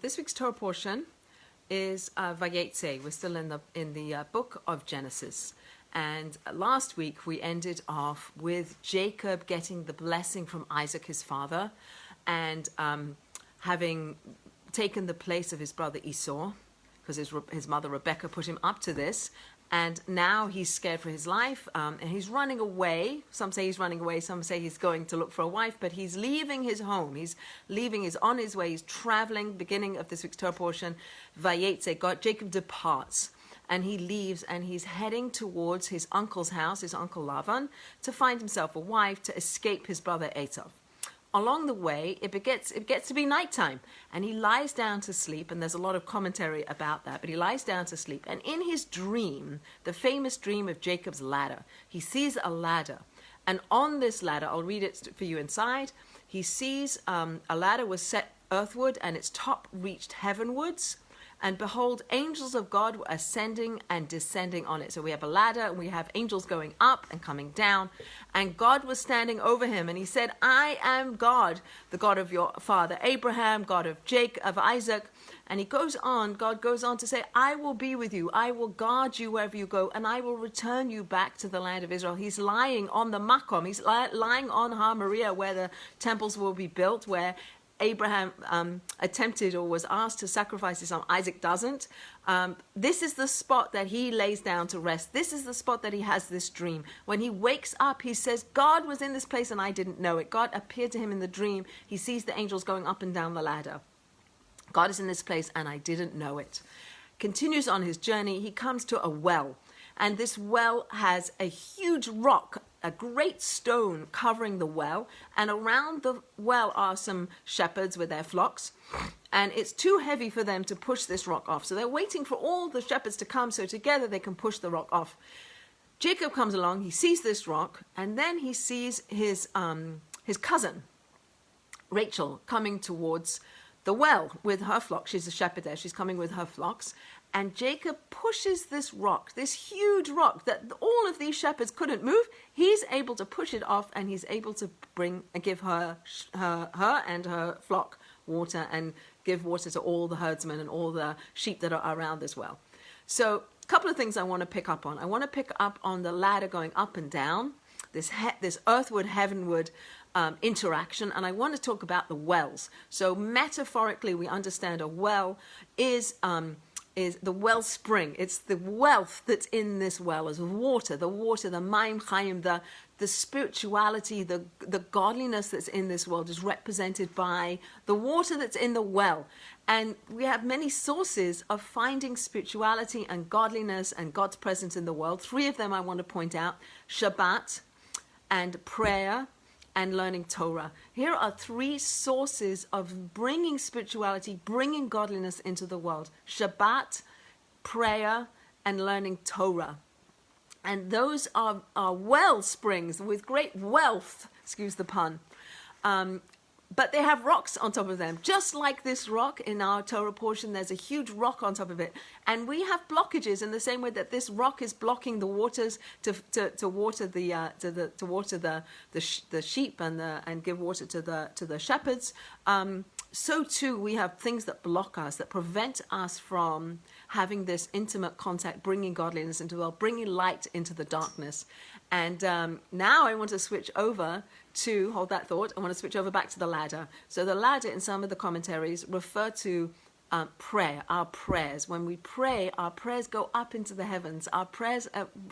This week's Torah portion is Vayeitze. We're still in the book of Genesis. And last week we ended off with Jacob getting the blessing from Isaac, his father, and having taken the place of his brother Esau, because his mother Rebecca put him up to this. And now he's scared for his life, and he's running away. Some say he's running away, some say he's going to look for a wife, but he's leaving his home. He's on his way, he's traveling, beginning of this week's Torah portion, Vayeitze, Jacob departs, and he leaves, and he's heading towards his uncle's house, his uncle Lavan, to find himself a wife, to escape his brother Esau. Along the way, it gets to be nighttime, and he lies down to sleep, and there's a lot of commentary about that, but he lies down to sleep, and in his dream, the famous dream of Jacob's ladder, he sees a ladder, and on this ladder, I'll read it for you inside, he sees a ladder was set earthward, and its top reached heavenwards, and behold, angels of God were ascending and descending on it. So we have a ladder, and we have angels going up and coming down. And God was standing over him, and he said, I am God, the God of your father Abraham, God of Isaac. And God goes on to say, I will be with you. I will guard you wherever you go, and I will return you back to the land of Israel. He's lying on the Makom. He's lying on Har Moriah, where the temples will be built, where Abraham attempted or was asked to sacrifice his son. Isaac doesn't. This is the spot that he lays down to rest. This is the spot that he has this dream. When he wakes up, he says, God was in this place and I didn't know it. God appeared to him in the dream. He sees the angels going up and down the ladder. God is in this place and I didn't know it. Continues on his journey. He comes to a well. And this well has a huge rock, a great stone covering the well. And around the well are some shepherds with their flocks. And it's too heavy for them to push this rock off. So they're waiting for all the shepherds to come so together they can push the rock off. Jacob comes along, he sees this rock, and then he sees his cousin, Rachel, coming towards the well with her flock. She's a shepherdess, she's coming with her flocks. And Jacob pushes this rock, this huge rock that all of these shepherds couldn't move. He's able to push it off, and he's able to give her and her flock water, and give water to all the herdsmen and all the sheep that are around this well. So a couple of things I want to pick up on. I want to pick up on the ladder going up and down, this earthward, heavenward interaction, and I want to talk about the wells. So metaphorically, we understand a well is the wellspring. It's the wealth that's in this well, is water, the Mayim Chayim, the spirituality, the godliness that's in this world is represented by the water that's in the well. And we have many sources of finding spirituality and godliness and God's presence in the world. 3 of them I want to point out: Shabbat and prayer and learning Torah. Here are 3 sources of bringing spirituality, bringing godliness into the world: Shabbat, prayer, and learning Torah. And those are well springs with great wealth, excuse the pun. But they have rocks on top of them. Just like this rock in our Torah portion, there's a huge rock on top of it. And we have blockages in the same way that this rock is blocking the waters to water the sheep and give water to the shepherds. So too we have things that block us, that prevent us from having this intimate contact, bringing godliness into the world, bringing light into the darkness. And now I want to switch over to, hold that thought, I want to switch over back to the ladder. So the ladder in some of the commentaries refer to prayer, our prayers. When we pray, our prayers go up into the heavens. Our prayers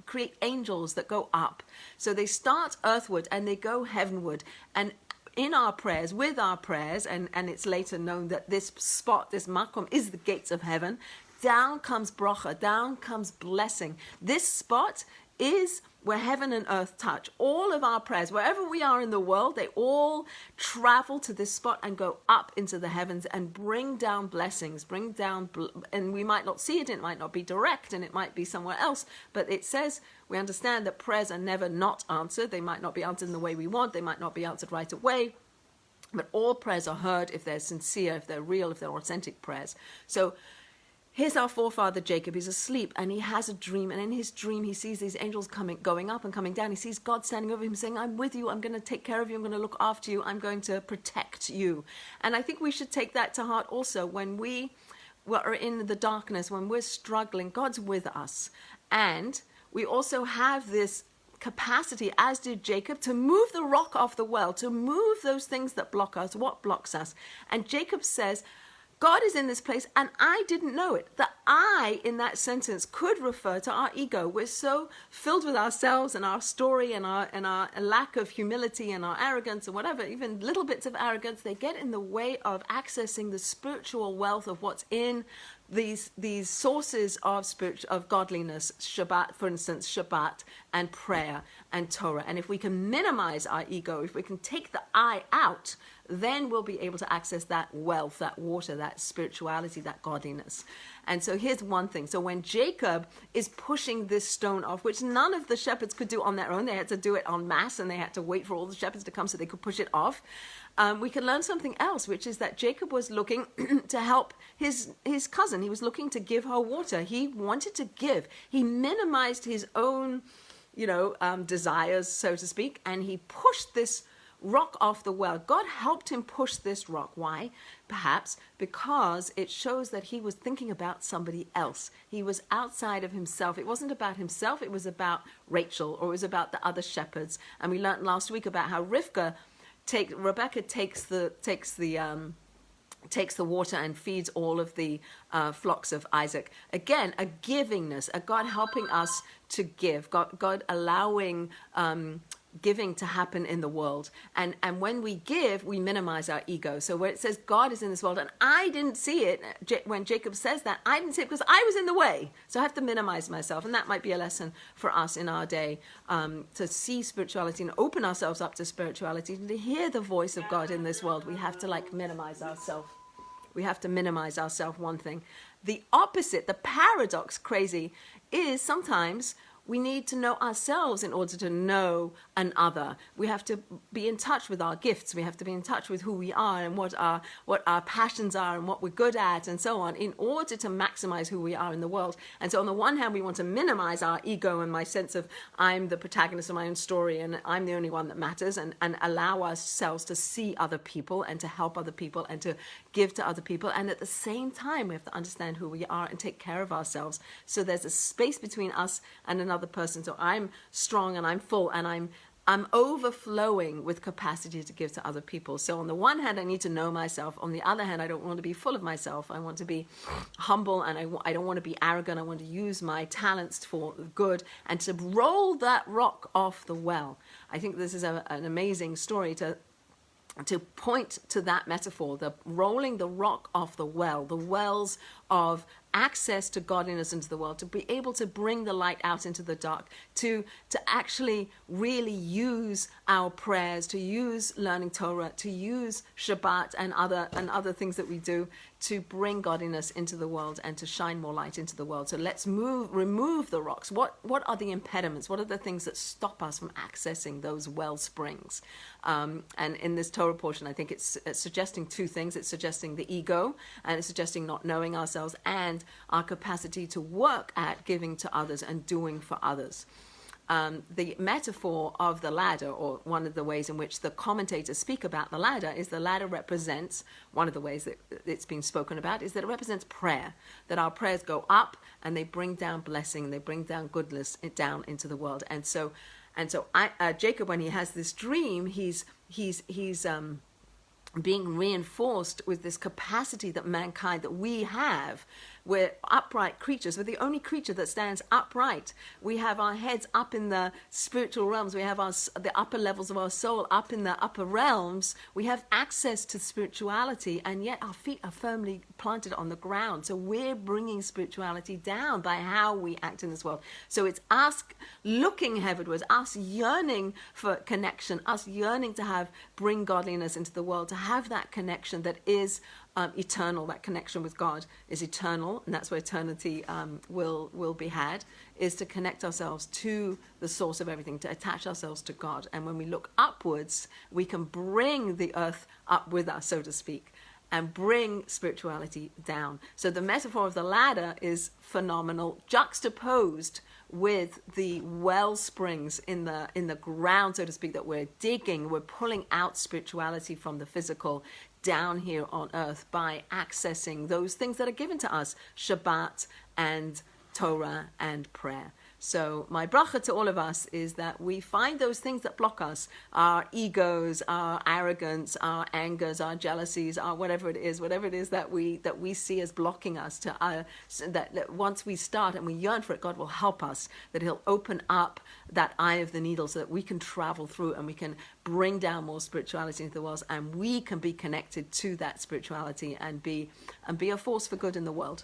create angels that go up. So they start earthward and they go heavenward. And in our prayers, with our prayers, and it's later known that this spot, this makom, is the gates of heaven. Down comes bracha, down comes blessing. This spot is where heaven and earth touch. All of our prayers, wherever we are in the world, they all travel to this spot and go up into the heavens and bring down blessings, and we might not see it, it might not be direct, and it might be somewhere else, but it says, we understand that prayers are never not answered. They might not be answered in the way we want, they might not be answered right away, but all prayers are heard if they're sincere, if they're real, if they're authentic prayers. So here's our forefather Jacob. He's asleep and he has a dream. And in his dream, he sees these angels going up and coming down. He sees God standing over him saying, I'm with you. I'm going to take care of you. I'm going to look after you. I'm going to protect you. And I think we should take that to heart also when we are in the darkness, when we're struggling. God's with us. And we also have this capacity, as did Jacob, to move the rock off the well, to move those things that block us. What blocks us? And Jacob says, God is in this place and I didn't know it. The I in that sentence could refer to our ego. We're so filled with ourselves and our story and our lack of humility and our arrogance and whatever, even little bits of arrogance, they get in the way of accessing the spiritual wealth of what's in these sources of godliness, Shabbat, for instance, Shabbat and prayer and Torah. And if we can minimize our ego, if we can take the I out, then we'll be able to access that wealth, that water, that spirituality, that godliness. And so here's one thing. So when Jacob is pushing this stone off, which none of the shepherds could do on their own, they had to do it en masse and they had to wait for all the shepherds to come so they could push it off. We can learn something else, which is that Jacob was looking to help his cousin. He was looking to give her water. He wanted to give. He minimized his own, desires, so to speak, and he pushed this rock off the well. God helped him push this rock. Why? Perhaps because it shows that he was thinking about somebody else. He was outside of himself. It wasn't about himself. It was about Rachel, or it was about the other shepherds. And we learned last week about how Rebecca takes the water and feeds all of the flocks of Isaac. Again, a givingness, a God helping us to give, God allowing giving to happen in the world. And when we give, we minimize our ego. So where it says God is in this world, and I didn't see it, when Jacob says that, I didn't see it because I was in the way. So I have to minimize myself. And that might be a lesson for us in our day, to see spirituality and open ourselves up to spirituality, and to hear the voice of God in this world. We have to minimize ourselves. We have to minimize ourselves, one thing. The opposite, the paradox, crazy, is sometimes we need to know ourselves in order to know another. We have to be in touch with our gifts. We have to be in touch with who we are and what our passions are and what we're good at and so on, in order to maximize who we are in the world. And so on the one hand, we want to minimize our ego and my sense of I'm the protagonist of my own story and I'm the only one that matters, and allow ourselves to see other people and to help other people and to give to other people. And at the same time, we have to understand who we are and take care of ourselves. So there's a space between us and another person. So I'm strong and I'm full and I'm overflowing with capacity to give to other people. So on the one hand, I need to know myself. On the other hand, I don't want to be full of myself. I want to be humble, and I don't want to be arrogant. I want to use my talents for good and to roll that rock off the well. I think this is an amazing story to point to that metaphor, the rolling the rock off the well, the wells of access to godliness into the world, to be able to bring the light out into the dark, to actually really use our prayers, to use learning Torah, to use Shabbat and other things that we do to bring godliness into the world and to shine more light into the world. So let's remove the rocks. What are the impediments? What are the things that stop us from accessing those well springs? And in this Torah portion, I think it's suggesting two things. It's suggesting the ego, and it's suggesting not knowing ourselves, and our capacity to work at giving to others and doing for others. The metaphor of the ladder, or one of the ways in which the commentators speak about the ladder, is the ladder represents, one of the ways that it's been spoken about, is that it represents prayer, that our prayers go up and they bring down blessing, they bring down goodness down into the world. And so Jacob, when he has this dream, he's being reinforced with this capacity that mankind, that we have. We're upright creatures. We're the only creature that stands upright. We have our heads up in the spiritual realms. We have the upper levels of our soul up in the upper realms. We have access to spirituality, and yet our feet are firmly planted on the ground. So we're bringing spirituality down by how we act in this world. So it's us looking heavenwards, us yearning for connection, us yearning to bring godliness into the world, to have that connection that is eternal. That connection with God is eternal, and that's where eternity will be had, is to connect ourselves to the source of everything, to attach ourselves to God. And when we look upwards, we can bring the earth up with us, so to speak. and bring spirituality down. So the metaphor of the ladder is phenomenal, juxtaposed with the well springs in the ground, so to speak, that we're digging. We're pulling out spirituality from the physical down here on earth by accessing those things that are given to us, Shabbat and Torah and prayer. So my bracha to all of us is that we find those things that block us, our egos, our arrogance, our angers, our jealousies, our whatever it is that we see as blocking us, that once we start and we yearn for it, God will help us, that he'll open up that eye of the needle so that we can travel through and we can bring down more spirituality into the world, and we can be connected to that spirituality and be a force for good in the world.